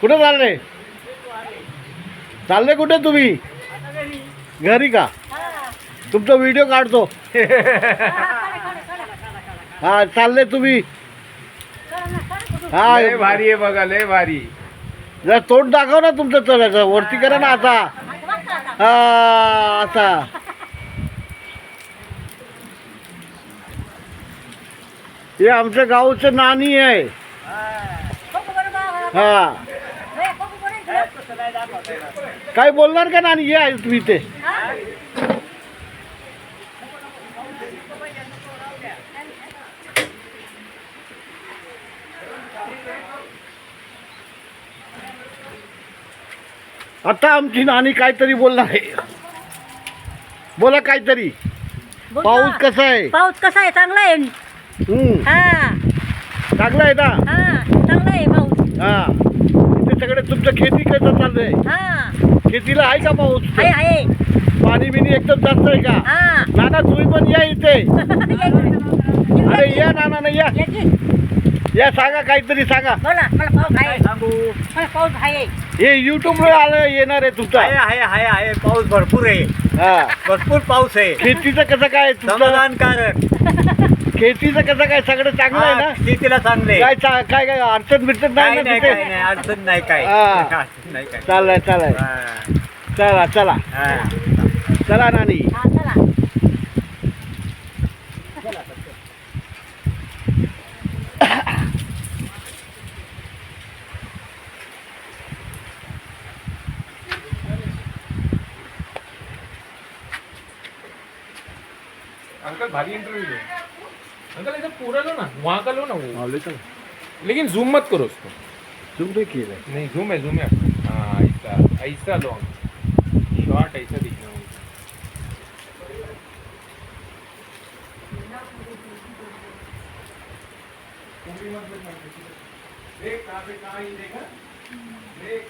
कुठे चालले? चालले कुठे तुम्ही? घरी का? तुमचा व्हिडिओ काढतो. हा चालले तुम्ही? हा लय भारी आहे बघा, लय भारी. जरा तोंड दाखव ना तुमचं, चला वरती करा ना आता. हा आता हे आमच्या गावचं नाणी आहे. हा काय बोलणार का नानी? हे आहे तुम्ही ते. आता आमची नानी काहीतरी बोलणार आहे. बोला काहीतरी. पाऊस कसा आहे? पाऊस कसा आहे? चांगला आहे. हा चांगला आहे ना? हा चांगला आहे पाऊस. हा ते सगळे तुमचं खेती कसं चाललंय? हा शेतीला आहे का पाऊस? आहे आहे. पाणी बिनी एकदम जास्त आहे का? हा नाना तुम्ही पण या इथे. अरे या नाना ना या. या सांगा काहीतरी सांगा. बोला. मला पाऊस आहे. मला पाऊस आहे. हे युट्यूब वर आलं येणार आहे तुमचा. आहे पाऊस भरपूर आहे. हा भरपूर पाऊस आहे. शेतीचं कसं काय तुमचं? समाधानकारक. शेतीचं कसं काय? सगळं चांगलं आहे ना? शेतीला चांगले. काय काय काय अडचण बिडचण नाही काय ना नाही, तिथे? काय नाही, अडचण नाही काय. हा. अडचण नाही काय. चाललंय चाललंय. हा. चला चला हा. चला नानी. हा चला. अंकल भारी इंटरव्यू दो अंकल. इधर पूरा लो ना, वहाँ का लो ना वो. लेकिन जूम मत करो उसको. तुम देखिए भाई. नहीं जूम है. हाँ ऐसा ऐसा लो शॉर्ट ऐसा दिखना वो. देख कहाँ पे कहाँ ये देखा. देख